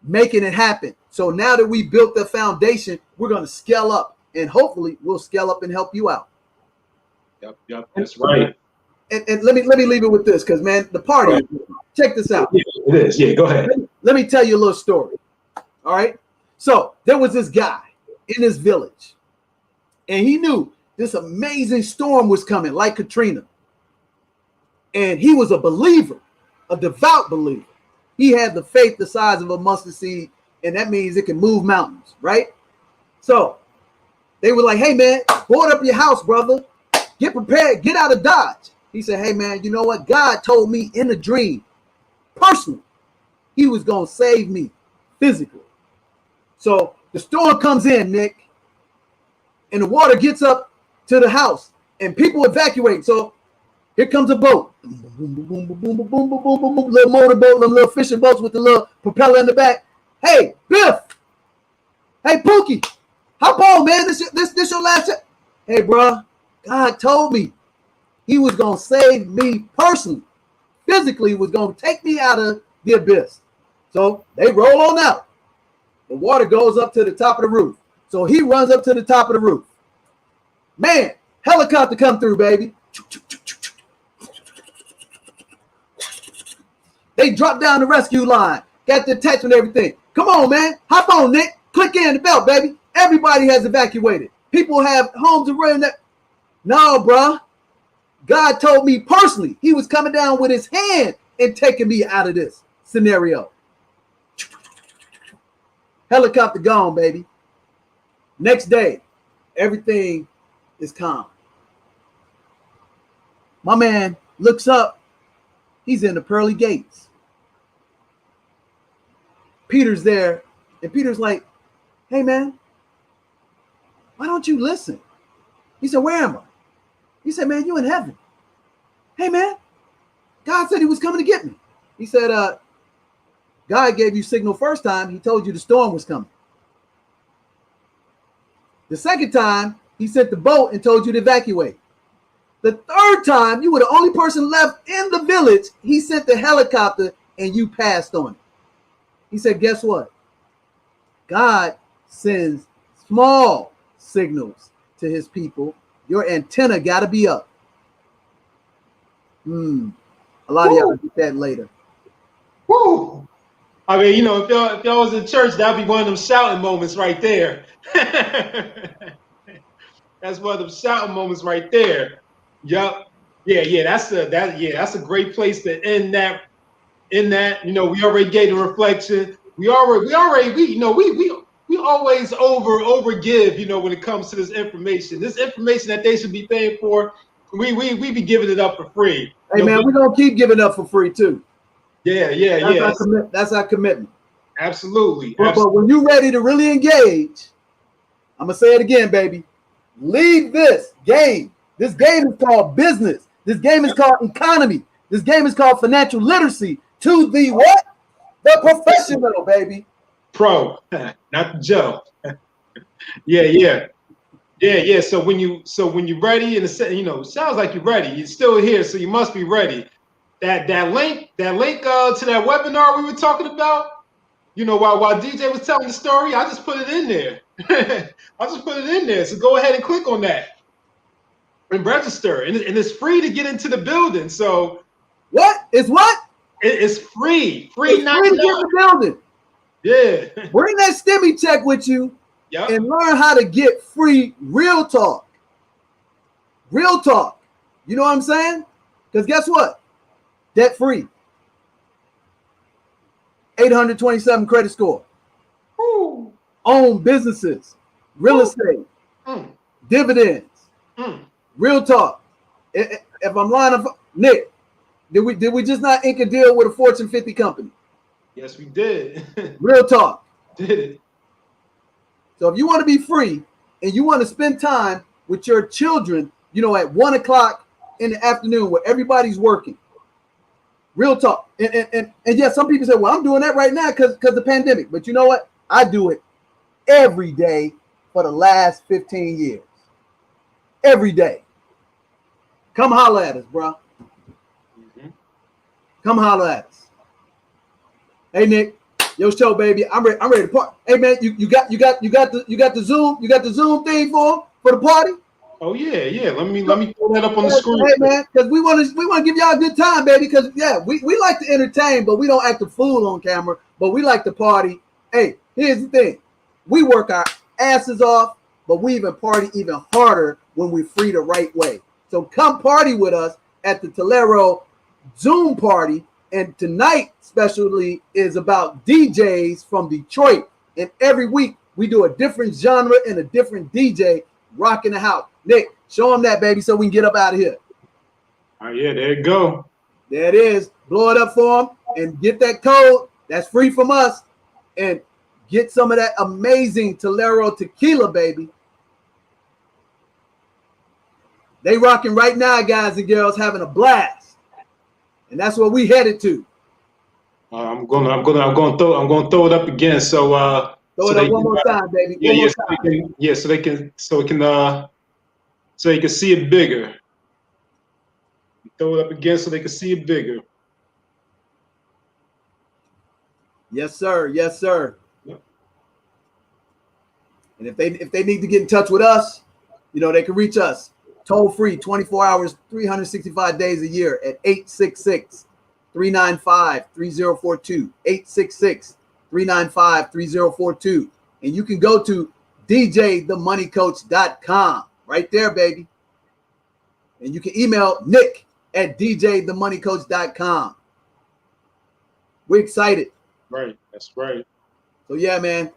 making it happen. So now that we built the foundation, we're going to scale up, and hopefully we'll scale up and help you out. Yep, that's right. And let me leave it with this, because man, the party. Right. Check this out. Yeah, it is. Yeah, go ahead. Let me tell you a little story. All right. So there was this guy in his village, and he knew this amazing storm was coming, like Katrina. And he was a believer, a devout believer. He had the faith the size of a mustard seed, and that means it can move mountains, right? So they were like, hey man, board up your house, brother. Get prepared, get out of Dodge. He said, hey man, you know what? God told me in a dream, personally, he was going to save me physically. So the storm comes in, Nick, and the water gets up to the house, and people evacuate. So here comes a boat. Boom, boom, boom, boom, boom, boom, boom, boom, boom, boom, little motorboat, little fishing boats with the little propeller in the back. Hey, Biff. Hey, Pookie. Hop on, man. This your last chance. Hey, bro. God told me he was going to save me personally. Physically, he was going to take me out of the abyss. So they roll on out. The water goes up to the top of the roof. So he runs up to the top of the roof. Man, helicopter come through, baby. They They dropped down the rescue line. Got the attachment and everything. Come on, man. Hop on, Nick. Click in the belt, baby. Everybody has evacuated. People have homes and running that. No, bruh. God told me personally he was coming down with his hand and taking me out of this scenario. Helicopter gone, baby. Next day, everything is calm. My man looks up. He's in the pearly gates. Peter's there, and Peter's like, hey, man, why don't you listen? He said, where am I? He said, man, you in heaven. Hey, man, God said he was coming to get me. He said, God gave you signal first time. He told you the storm was coming. The second time, he sent the boat and told you to evacuate. The third time, you were the only person left in the village. He sent the helicopter and you passed on it. He said, guess what? God sends small signals to his people. Your antenna got to be up. A lot of y'all will get that later. Woo! I mean, you know, if y'all was in church, that'd be one of them shouting moments right there. That's one of them shouting moments right there. Yup. Yeah. That's a great place to end that. In that, you know, we already gave the reflection. We always over give, you know, when it comes to this information. This information that they should be paying for, we be giving it up for free. Hey, man, we're gonna keep giving up for free too. Yeah. That's our commitment. Absolutely. But when you're ready to really engage, I'm gonna say it again, baby. Leave this game. This game is called business. This game is called economy. This game is called financial literacy. To the what? The professional, baby. Pro, not the Joe. Yeah. So when you're ready, and you know, it sounds like you're ready. You're still here, so you must be ready. That link to that webinar we were talking about, you know, while DJ was telling the story, I just put it in there. So go ahead and click on that and register, and it's free to get into the building. So what? It's what? It's free. It's free to get in the building. Yeah. Bring that Stimmy check with you. Yep. And learn how to get free real talk. Real talk. You know what I'm saying? Because guess what? Debt free. 827 credit score. Ooh. Own businesses. Real estate. Dividends. Real talk. If I'm lying, Nick, did we just not ink a deal with a Fortune 50 company? Yes, we did. Real talk. Did it. So if you want to be free and you want to spend time with your children, you know, at 1 o'clock in the afternoon where everybody's working, real talk. And yeah, some people say, well, I'm doing that right now because the pandemic. But you know what? I do it every day for the last 15 years. Every day. Come holler at us, bro. Come holler at us. Hey, Nick. Yo, show, baby. I'm ready to party. Hey, man, you got the Zoom thing for the party? Oh yeah. Let me pull that up on the screen. Hey, man, because we want to give y'all a good time, baby. Because yeah, we like to entertain, but we don't act a fool on camera. But we like to party. Hey, here's the thing: we work our asses off, but we even party even harder when we're free the right way. So come party with us at the Tolero Zoom party. And tonight, especially, is about DJs from Detroit. And every week, we do a different genre and a different DJ rocking the house. Nick, show them that, baby, so we can get up out of here. Oh, yeah, there you go. There it is. Blow it up for them and get that code. That's free from us. And get some of that amazing Tolero tequila, baby. They rocking right now, guys and girls, having a blast. And that's where we headed to. I'm gonna throw it up again. So throw it up one more time, baby. So they can see it bigger. Throw it up again so they can see it bigger. Yes, sir. Yes, sir. Yep. And if they need to get in touch with us, you know, they can reach us toll free, 24 hours, 365 days a year at 866-333-3776. 866-395-3042. 866-395-3042. And you can go to DJTheMoneyCoach.com right there, baby. And you can email Nick@DJTheMoneyCoach.com. We're excited. Right. That's right. So yeah, man,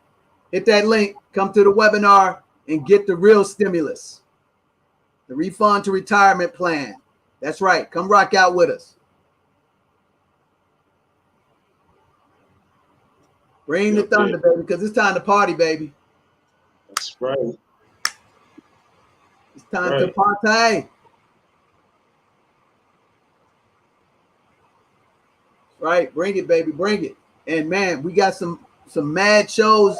hit that link, come to the webinar and get the real stimulus. The refund to retirement plan. That's right. Come rock out with us. Bring the thunder, baby, because it's time to party, baby. That's right. It's time to party. Right, bring it, baby, bring it. And man, we got some mad shows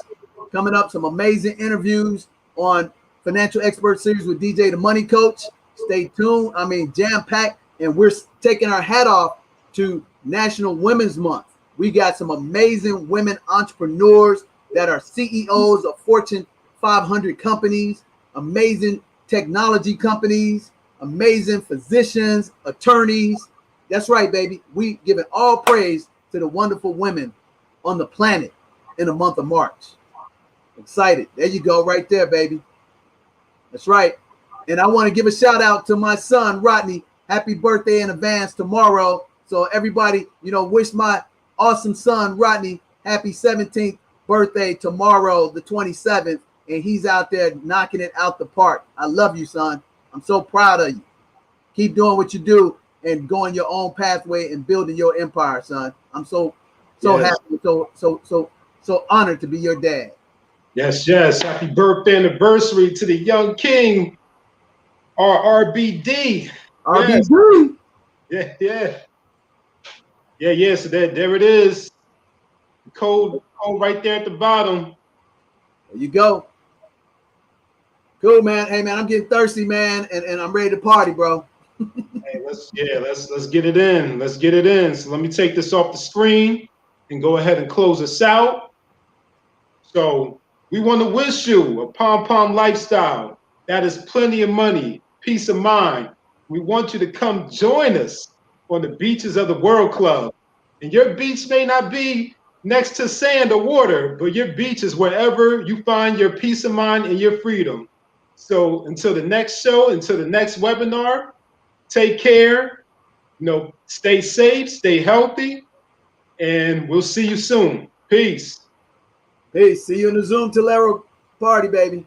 coming up, some amazing interviews on Financial Expert Series with DJ the Money Coach. Stay tuned. I mean, jam-packed, and we're taking our hat off to National Women's Month. We got some amazing women entrepreneurs that are CEOs of Fortune 500 companies, amazing technology companies, amazing physicians, attorneys. That's right, baby. We giving all praise to the wonderful women on the planet in the month of March. Excited. There you go, right there, baby. That's right. And I want to give a shout out to my son, Rodney. Happy birthday in advance tomorrow. So everybody, wish my awesome son, Rodney, happy 17th birthday tomorrow, the 27th. And he's out there knocking it out the park. I love you, son. I'm so proud of you. Keep doing what you do and going your own pathway and building your empire, son. I'm so happy, so honored to be your dad. Yes. Happy birthday anniversary to the young king, RBD. RBD. Yes. Yeah. So there it is. Code right there at the bottom. There you go. Cool, man. Hey, man, I'm getting thirsty, man, and I'm ready to party, bro. Hey, let's get it in. Let's get it in. So let me take this off the screen and go ahead and close us out. So we want to wish you a pom-pom lifestyle that is plenty of money, peace of mind. We want you to come join us on the beaches of the World Club. And your beach may not be next to sand or water, but your beach is wherever you find your peace of mind and your freedom. So until the next show, until the next webinar, take care, stay safe, stay healthy, and we'll see you soon. Peace. Peace. See you in the Zoom Tolero party, baby.